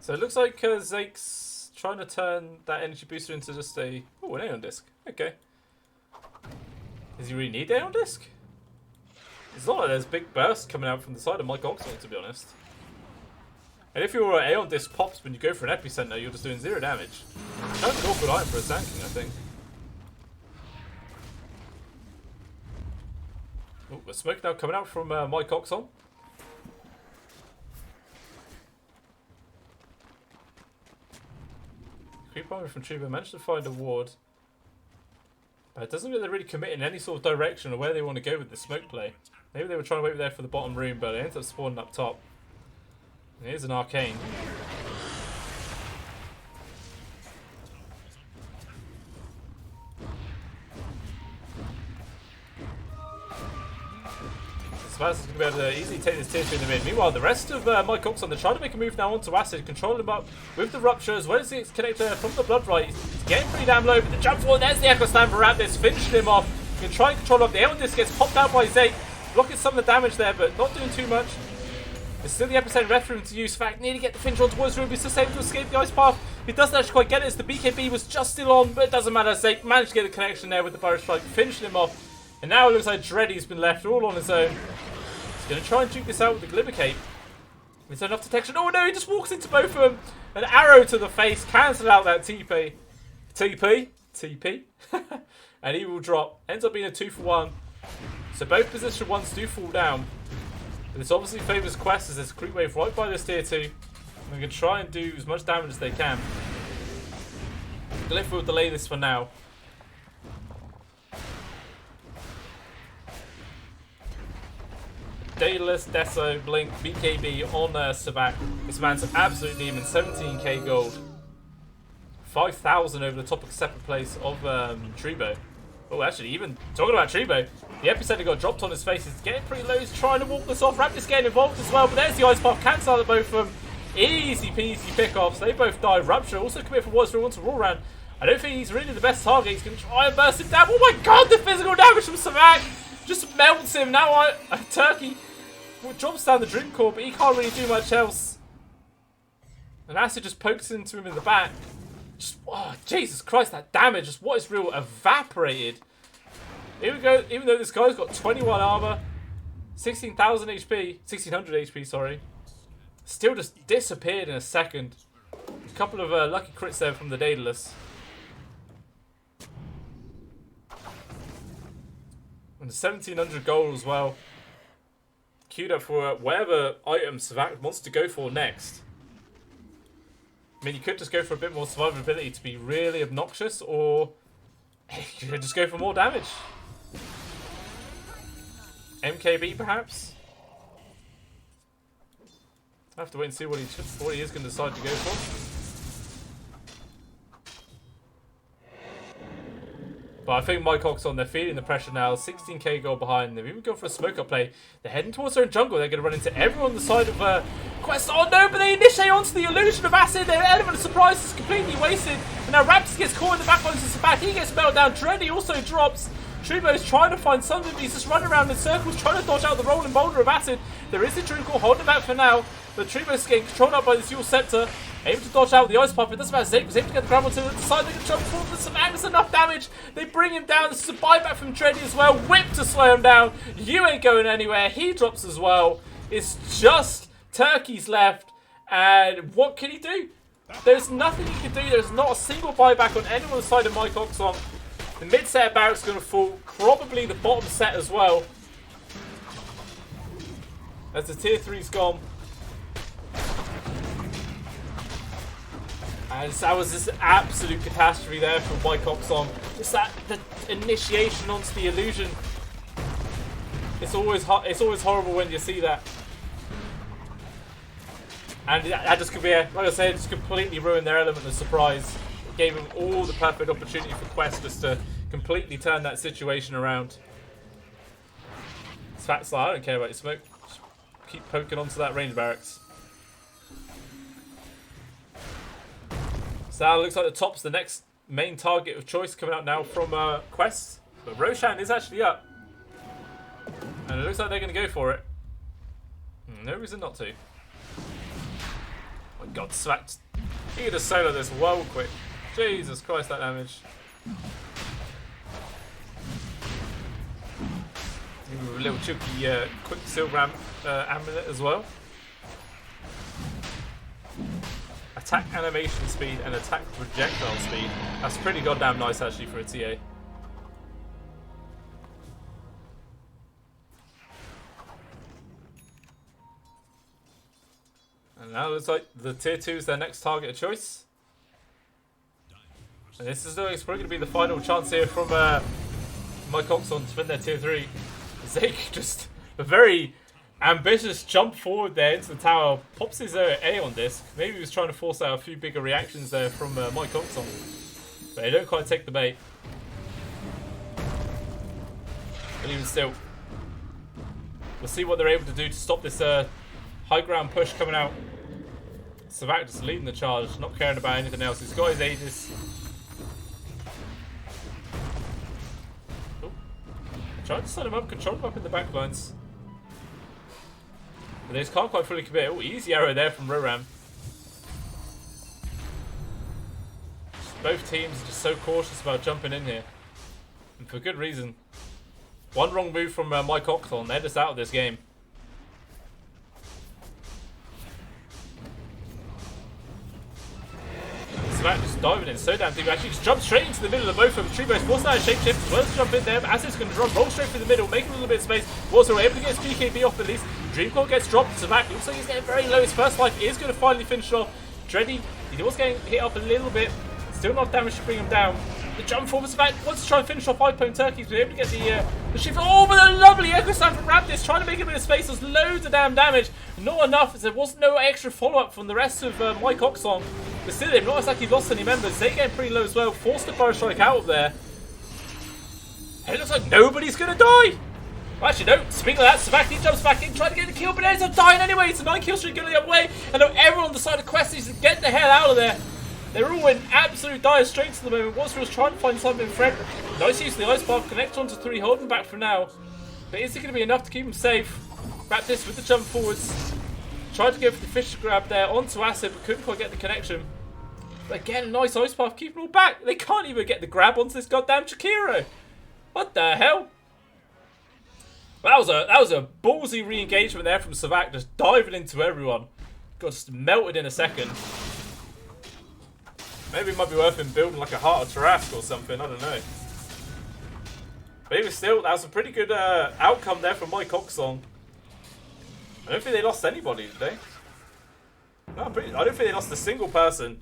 So it looks like Zake's trying to turn that energy booster into just an Aeon Disc. Okay. Does he really need the Aeon Disc? It's not like there's big bursts coming out from the side of my Oxlong, to be honest. And if your Aeon Disc pops when you go for an Epicenter, you're just doing 0 damage. Kind of an awkward item for a tanking, I think. Oh, the smoke now coming out from my Oxlong. Creep armor from Trebo managed to find a ward. But it doesn't look like they're really committing any sort of direction or where they want to go with the smoke play. Maybe they were trying to wait there for the bottom room, but they ended up spawning up top. And here's an arcane. Spaz is going to be able to easily take this tier 2 in the mid. Meanwhile, the rest of my Oxlong, they're trying to make a move now onto Acid, control him up with the Rupture, as well as the connector from the Blood Right. He's getting pretty damn low, but the jump forward, there's the Echo Slam for Raptus, finishing him off. You can try and control up. The Aeon Disc gets popped out by Zake, blocking some of the damage there, but not doing too much. There's still the epicenter left for him to use. Fact, nearly get the finish on towards Ruby, still able to escape the ice path. He doesn't actually quite get it as the BKB was just still on, but it doesn't matter. Zake managed to get the connection there with the Burrow Strike, finishing him off. And now it looks like Dreddy's been left all on his own. He's going to try and juke this out with the Glimmer Cape. Is there enough detection? Oh no, he just walks into both of them. An arrow to the face, cancel out that TP. TP. And he will drop. Ends up being a 2-for-1. So both position 1s do fall down. But this obviously favours Quest as there's a creep wave right by this tier 2. And they're going to try and do as much damage as they can. Glyph will delay this for now. Daedalus, Deso, Blink, BKB on Savak. This man's an absolute demon. 17k gold. 5,000 over the top of separate place of Trebo. Oh, actually, even talking about Tribo, the epicenter got dropped on his face. He's getting pretty low. He's trying to walk this off. Raptors getting involved as well, but there's the ice pop. Cancel out both of them. Easy peasy pickoffs. They both died. Rupture also commit for what's once a raw round. I don't think he's really the best target. He's going to try and burst him down. Oh my god, the physical damage from Savak just melts him. Now Turkey drops down the drink core, but he can't really do much else. And Acid just pokes into him in the back. Just, oh, Jesus Christ, that damage. Just what is real evaporated. Here we go. Even though this guy's got 21 armor, 16,000 HP, 1600 HP, sorry. Still just disappeared in a second. A couple of lucky crits there from the Daedalus. And 1700 gold as well. Queued up for whatever item Savak wants to go for next. I mean, you could just go for a bit more survivability to be really obnoxious, or you could just go for more damage. MKB, perhaps? I have to wait and see what he is going to decide to go for. But I think Mike Oxlong, they're feeling the pressure now. 16k goal behind. They've even gone for a smoke-up play. They're heading towards their own jungle. They're going to run into everyone on the side of Quest. Oh no, but they initiate onto the illusion of Acid. Their element of surprise is completely wasted. And now Raptors gets caught in the back lines of Sabat. He gets melted down. Trendy also drops. Tribo's trying to find something. He's just running around in circles, trying to dodge out the rolling boulder of Acid. There is a Dream Core holding back for now. But Tribo's getting controlled up by this Yule Scepter. Able to dodge out the ice pop. It doesn't matter. Zape was able to get the grab onto the side. They can jump forward with some Agnes. Enough damage. They bring him down. This is a buyback from Trendy as well. Whip to slow him down. You ain't going anywhere. He drops as well. It's just Turkey's left. And what can he do? There's nothing he can do. There's not a single buyback on any on the side of Mike Oxlong. The mid set of Barrack's going to fall. Probably the bottom set as well. As the tier 3's gone. And that was this absolute catastrophe there from Mike Oxlong. Just the initiation onto the illusion. It's always horrible when you see that. And that just could be, like I said, just completely ruin their element of surprise. It gave them all the perfect opportunity for Quest just to completely turn that situation around. Fat's like, I don't care about your smoke. Just keep poking onto that range barracks. So it looks like the top's the next main target of choice coming out now from Quest. But Roshan is actually up. And it looks like they're going to go for it. No reason not to. Oh my god, Smacked. He could just solo this well quick. Jesus Christ, that damage. A little chunky quick silver amulet as well. Attack animation speed and attack projectile speed. That's pretty goddamn nice actually for a TA. And now it looks like the tier 2 is their next target of choice. And this is probably going to be the final chance here from Mike Oxlong to win their tier 3. Zeke just a very ambitious jump forward there into the tower, pops his A on disc. Maybe he was trying to force out a few bigger reactions there from Mike Oxlong. But they don't quite take the bait. But even still, we'll see what they're able to do to stop this high ground push coming out. Savak just leading the charge, not caring about anything else. He's got his Aegis. Oh. Trying to set him up, control him up in the back lines. But they just can't quite fully commit. Oh, easy arrow there from Roram. Both teams are just so cautious about jumping in here. And for good reason. One wrong move from Mike Oxlong, they're just out of this game. Savak just diving in so damn deep. Actually just jumps straight into the middle of both of them. Tribo's forced out a shapeshift as well to jump in there. But Acid's going to roll straight through the middle, making a little bit of space. Also able to get his BKB off at least. Dreamcore gets dropped. Savak looks like he's getting very low. His first life is going to finally finish off. Dreddy, he was getting hit up a little bit. Still enough damage to bring him down. The jump forward Savak wants to try and finish off 5-point Turkeys. We're able to get the shift. Oh, but a lovely Echo Slam from Raptors, trying to make a bit of space. There's loads of damn damage. Not enough, as there was no extra follow-up from the rest of Mike Oxlong. But still, not like he lost any members. They're getting pretty low as well. Forced the Burrow Strike out of there. And it looks like nobody's going to die. Well, actually, no. Speaking of that, Savaki jumps back in, trying to get the kill, but ends up dying anyway. It's a 9-kill streak going the other way. And now everyone on the side of Quest is to get the hell out of there. They're all in absolute dire straits at the moment. Watsfield's trying to find something in front. Nice use of the ice bar, connects onto 3, holding back for now. But is it going to be enough to keep him safe? Baptist with the jump forwards. Tried to go for the fish grab there onto Acid, but couldn't quite get the connection. But again, nice ice path, keeping all back. They can't even get the grab onto this goddamn Chikiro. What the hell? That was a ballsy re-engagement there from Savak, just diving into everyone. Got just melted in a second. Maybe it might be worth him building like a Heart of Tarrasque or something, I don't know. But even still, that was a pretty good outcome there from Mike Oxlong. I don't think they lost anybody, did they? No, I don't think they lost a single person.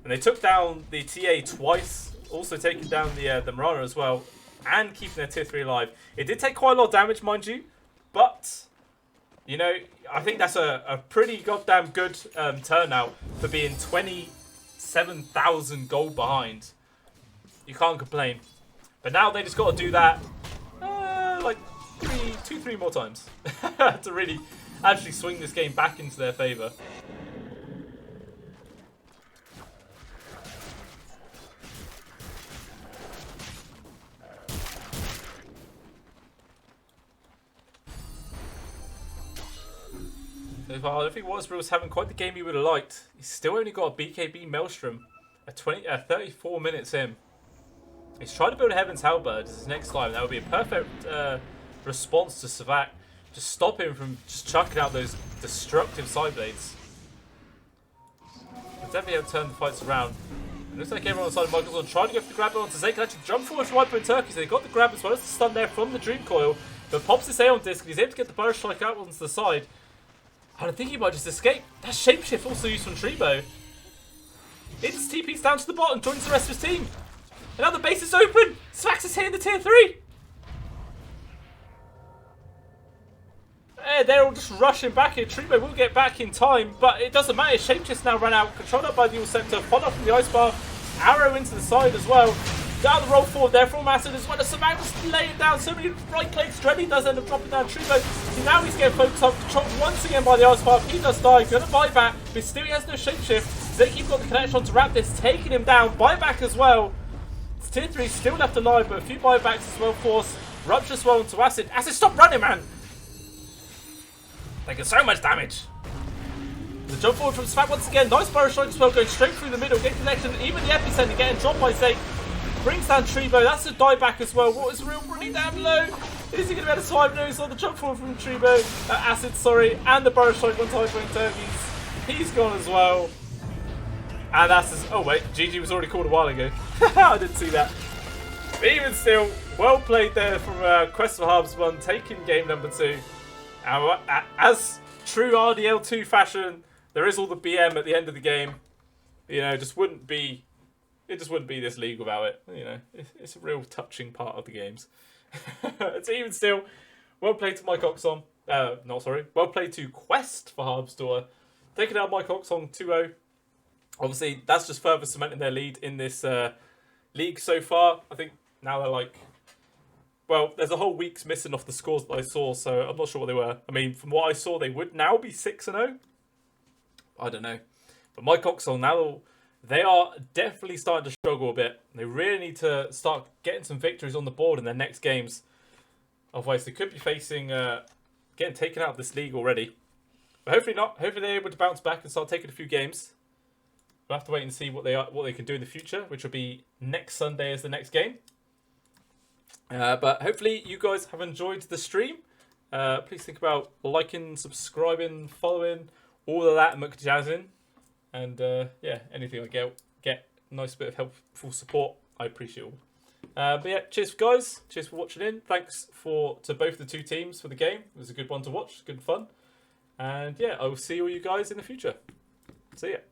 And they took down the TA twice, also taking down the Marana as well, and keeping their tier 3 alive. It did take quite a lot of damage, mind you, but, you know, I think that's a pretty goddamn good turnout for being 27,000 gold behind. You can't complain. But now they just got to do that, like, 2-3 more times to really actually swing this game back into their favour. I don't think Watsborough was having quite the game he would have liked. He's still only got a BKB Maelstrom at 34 minutes in. He's trying to build a Heaven's Halberd as his next time. That would be a perfect response to Savak. Just stop him from just chucking out those destructive side blades. He'll definitely have to turn the fights around. It looks like everyone on the side of Michael's on trying to go for the grab onto Zay. Can actually jump forward from Wiper in Turkey. So they got the grab as well as the stun there from the Dream Coil. But pops this Aeon Disc and he's able to get the Burst Strike out onto the side. I think he might just escape. That Shapeshift also used from Trebo. It's TP's down to the bottom, joins the rest of his team. And now the base is open. Svax is hitting the tier 3. They're all just rushing back here. Trebo will get back in time, but it doesn't matter. Shapeshift's now run out, controlled up by the All Sector, followed up from the Ice Bar, arrow into the side as well. Down the roll forward there from Acid as well as Savannah just laying down so many right clicks. Dreddy does end up dropping down Trebo. So now he's getting focused on, controlled once again by the Ice Bar. He does die, gonna buy back, but still he has no shapeshift. Zeki got the connection on to wrap this, taking him down. Buyback as well. It's tier 3 still left alive, but a few buybacks as well. Force rupture as well into Acid. Acid, stop running, man! Taking so much damage. The jump forward from Svag once again. Nice Burrow Strike as well, going straight through the middle, getting connection. Even the epicenter getting dropped by Zeke. Brings down Trebo. That's a dieback as well. What is real really damn low? Is he going to be able to survive? No, he's on the jump forward from Trebo. Acid, sorry. And the Burrow Strike once Hypering Turkeys. He's gone as well. And that's his... Oh, wait. GG was already called a while ago. I didn't see that. But even still, well played there from Quest for Harb's one, taking game number 2. And as true RDL2 fashion, there is all the BM at the end of the game. You know, it just wouldn't be this league without it. You know, it's a real touching part of the games. It's even still, well played to Mike Oxlong. Well played to Quest for Harb's daughter. Taking out Mike Oxlong 2-0. Obviously, that's just further cementing their lead in this league so far. I think now they're like... Well, there's a whole week's missing off the scores that I saw, so I'm not sure what they were. I mean, from what I saw, they would now be 6-0. I don't know. But Mike Oxlong, now they are definitely starting to struggle a bit. They really need to start getting some victories on the board in their next games. Otherwise, they could be facing getting taken out of this league already. But hopefully not. Hopefully they're able to bounce back and start taking a few games. We'll have to wait and see what they can do in the future, which will be next Sunday as the next game. But hopefully you guys have enjoyed the stream. Please think about liking, subscribing, following, all of that McJazzin. And yeah, anything I get a nice bit of helpful support, I appreciate all. But yeah, cheers guys. Cheers for watching in. Thanks to both the two teams for the game. It was a good one to watch, good fun. And yeah, I will see all you guys in the future. See ya.